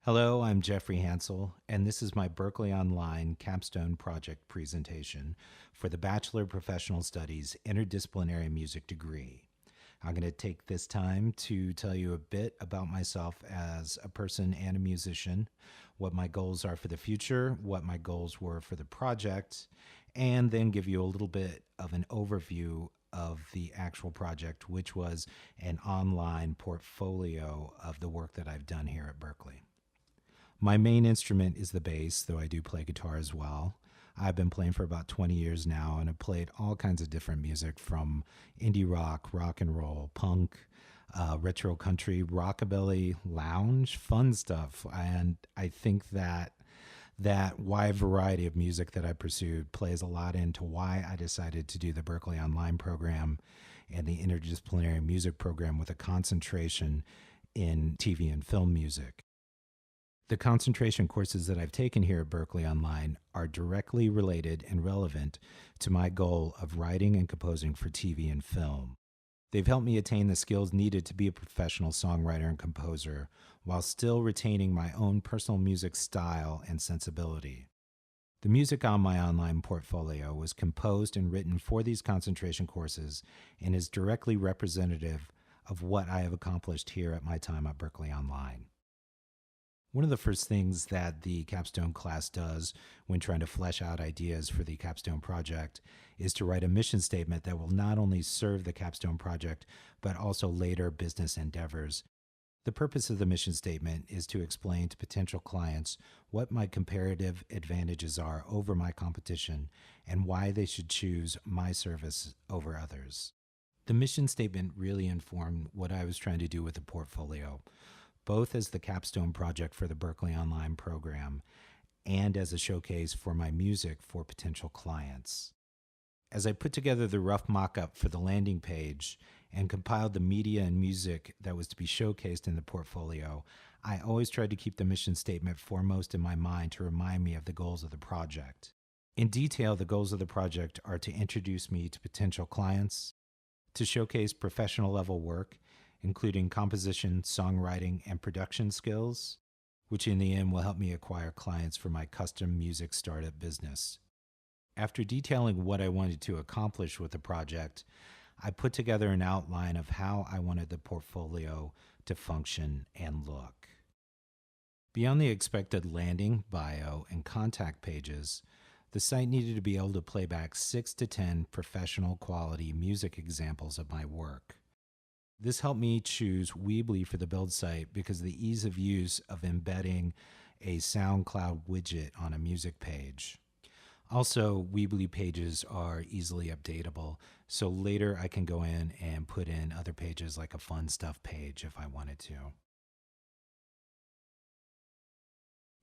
Hello, I'm Jeffrey Hansell, and this is my Berklee Online Capstone project presentation for the Bachelor of Professional Studies Interdisciplinary Music degree. I'm going to take this time to tell you a bit about myself as a person and a musician, what my goals are for the future, what my goals were for the project, and then give you a little bit of an overview of the actual project, which was an online portfolio of the work that I've done here at Berklee. My main instrument is the bass, though I do play guitar as well. I've been playing for about 20 years now, and I've played all kinds of different music from indie rock, rock and roll, punk, retro country, rockabilly, lounge, fun stuff. And I think that wide variety of music that I pursued plays a lot into why I decided to do the Berklee Online program and the interdisciplinary music program with a concentration in TV and film music. The concentration courses that I've taken here at Berklee Online are directly related and relevant to my goal of writing and composing for TV and film. They've helped me attain the skills needed to be a professional songwriter and composer while still retaining my own personal music style and sensibility. The music on my online portfolio was composed and written for these concentration courses and is directly representative of what I have accomplished here at my time at Berklee Online. One of the first things that the Capstone class does when trying to flesh out ideas for the Capstone project is to write a mission statement that will not only serve the Capstone project, but also later business endeavors. The purpose of the mission statement is to explain to potential clients what my comparative advantages are over my competition and why they should choose my service over others. The mission statement really informed what I was trying to do with the portfolio, both as the Capstone project for the Berklee Online program and as a showcase for my music for potential clients. As I put together the rough mock-up for the landing page and compiled the media and music that was to be showcased in the portfolio, I always tried to keep the mission statement foremost in my mind to remind me of the goals of the project. In detail, the goals of the project are to introduce me to potential clients, to showcase professional level work, including composition, songwriting, and production skills, which in the end will help me acquire clients for my custom music startup business. After detailing what I wanted to accomplish with the project, I put together an outline of how I wanted the portfolio to function and look. Beyond the expected landing, bio, and contact pages, the site needed to be able to play back 6 to 10 professional quality music examples of my work. This helped me choose Weebly for the build site because of the ease of use of embedding a SoundCloud widget on a music page. Also, Weebly pages are easily updatable, so later I can go in and put in other pages like a fun stuff page if I wanted to.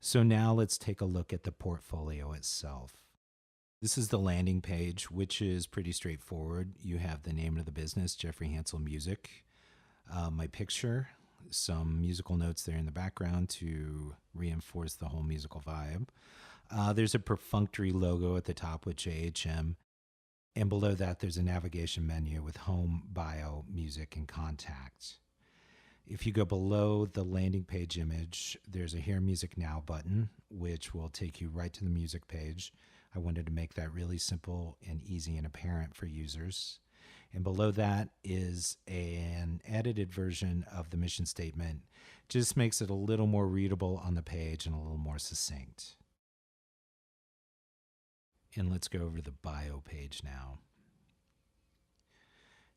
So now let's take a look at the portfolio itself. This is the landing page, which is pretty straightforward. You have the name of the business, Jeffery Hansell Music, my picture, some musical notes there in the background to reinforce the whole musical vibe. There's a perfunctory logo at the top with JHM, and below that there's a navigation menu with home, bio, music, and contact. If you go below the landing page image, there's a Hear Music Now button, which will take you right to the music page. I wanted to make that really simple and easy and apparent for users. And below that is an edited version of the mission statement. Just makes it a little more readable on the page and a little more succinct. And let's go over to the bio page now.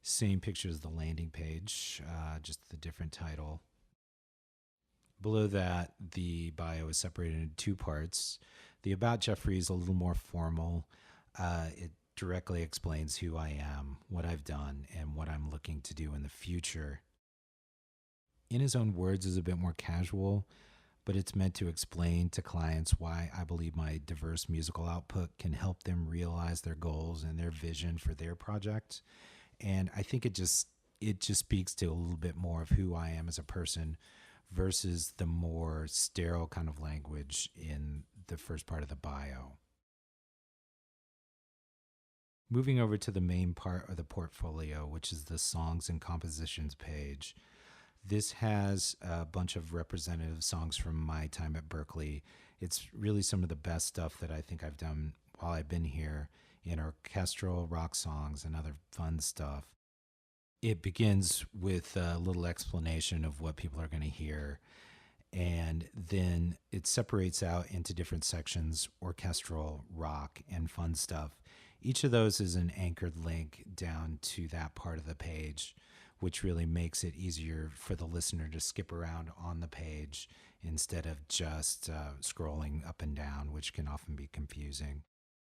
Same picture as the landing page, just the different title. Below that, the bio is separated into 2 parts. The About Jeffery is a little more formal. It directly explains who I am, what I've done, and what I'm looking to do in the future. In his own words is a bit more casual, but it's meant to explain to clients why I believe my diverse musical output can help them realize their goals and their vision for their project. And I think it just speaks to a little bit more of who I am as a person versus the more sterile kind of language in the first part of the bio. Moving over to the main part of the portfolio, which is the songs and compositions page, This has a bunch of representative songs from my time at Berklee. It's really some of the best stuff that I think I've done while I've been here in orchestral rock songs and other fun stuff. It begins with a little explanation of what people are going to hear, and then it separates out into different sections: orchestral, rock, and fun stuff. Each of those is an anchored link down to that part of the page, which really makes it easier for the listener to skip around on the page instead of just scrolling up and down, which can often be confusing.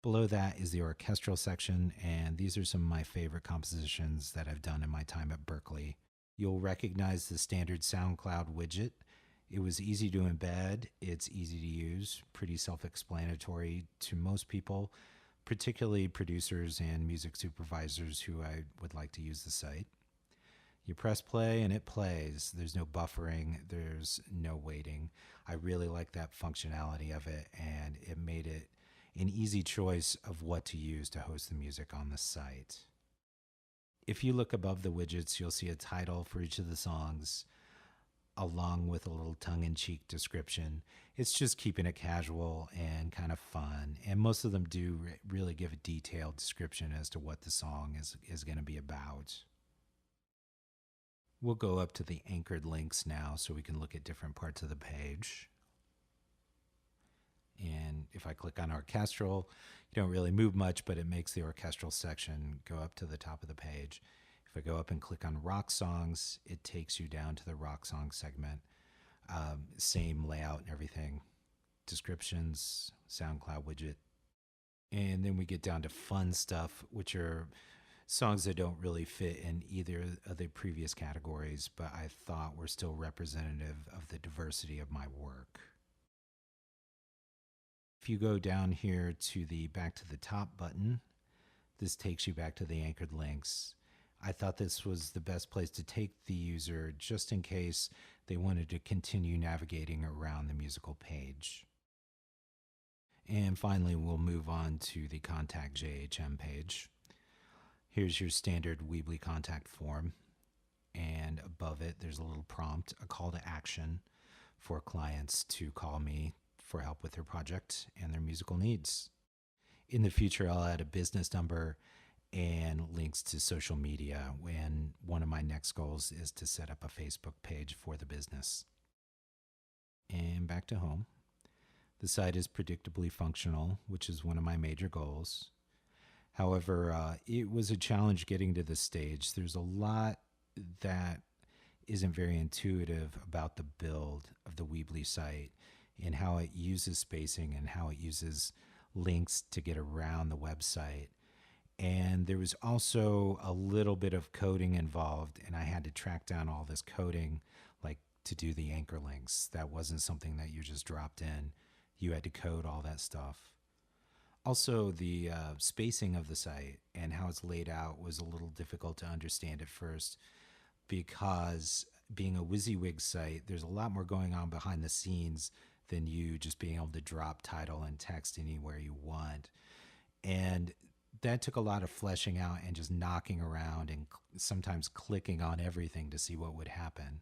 Below that is the orchestral section, and these are some of my favorite compositions that I've done in my time at Berklee. You'll recognize the standard SoundCloud widget. It was easy to embed, it's easy to use, pretty self explanatory to most people, particularly producers and music supervisors who I would like to use the site. You press play and it plays. There's no buffering, there's no waiting. I really like that functionality of it, and it made it an easy choice of what to use to host the music on the site. If you look above the widgets, you'll see a title for each of the songs, along with a little tongue-in-cheek description. It's just keeping it casual and kind of fun, and most of them do really give a detailed description as to what the song is going to be about. We'll go up to the anchored links now so we can look at different parts of the page. And if I click on orchestral, you don't really move much, but it makes the orchestral section go up to the top of the page. If I go up and click on rock songs, it takes you down to the rock song segment. Same layout and everything. Descriptions, SoundCloud widget. And then we get down to fun stuff, which are songs that don't really fit in either of the previous categories, but I thought were still representative of the diversity of my work. If you go down here to the back to the top button, this takes you back to the anchored links. I thought this was the best place to take the user just in case they wanted to continue navigating around the musical page. And finally, we'll move on to the Contact JHM page. Here's your standard Weebly contact form, and above it there's a little prompt, a call to action for clients to call me for help with their project and their musical needs. In the future, I'll add a business number and links to social media, when one of my next goals is to set up a Facebook page for the business. And back to home. The site is predictably functional, which is one of my major goals. However, it was a challenge getting to this stage. There's a lot that isn't very intuitive about the build of the Weebly site and how it uses spacing and how it uses links to get around the website. And there was also a little bit of coding involved, and I had to track down all this coding, like to do the anchor links. That wasn't something that you just dropped in. You had to code all that stuff. Also, the spacing of the site and how it's laid out was a little difficult to understand at first, because being a WYSIWYG site, there's a lot more going on behind the scenes than you just being able to drop title and text anywhere you want. And that took a lot of fleshing out and just knocking around and sometimes clicking on everything to see what would happen.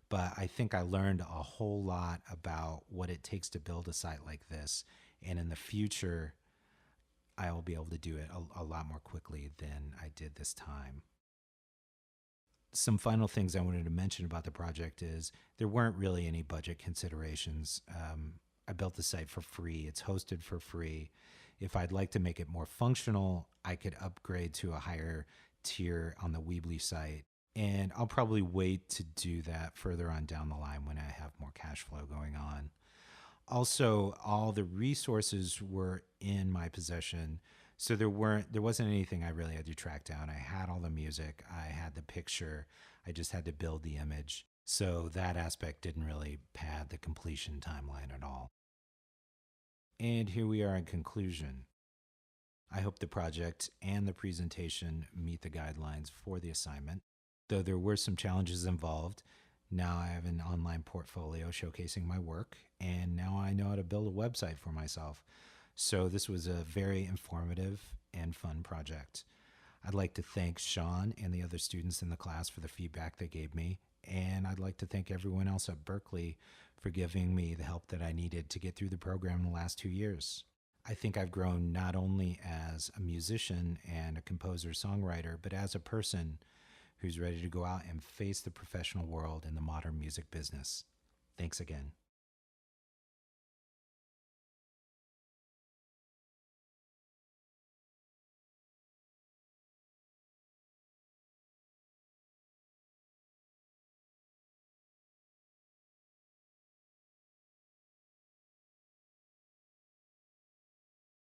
But I think I learned a whole lot about what it takes to build a site like this. And in the future, I will be able to do it a lot more quickly than I did this time. Some final things I wanted to mention about the project is there weren't really any budget considerations. I built the site for free. It's hosted for free. If I'd like to make it more functional, I could upgrade to a higher tier on the Weebly site. And I'll probably wait to do that further on down the line when I have more cash flow going on. Also, all the resources were in my possession, so there wasn't anything I really had to track down. I had all the music, I had the picture, I just had to build the image. So that aspect didn't really pad the completion timeline at all. And here we are in conclusion. I hope the project and the presentation meet the guidelines for the assignment. Though there were some challenges involved, now I have an online portfolio showcasing my work, and now I know how to build a website for myself. So this was a very informative and fun project. I'd like to thank Sean and the other students in the class for the feedback they gave me, And I'd like to thank everyone else at Berklee for giving me the help that I needed to get through the program in the last 2 years. I think I've grown not only as a musician and a composer songwriter, but as a person who's ready to go out and face the professional world in the modern music business. Thanks again.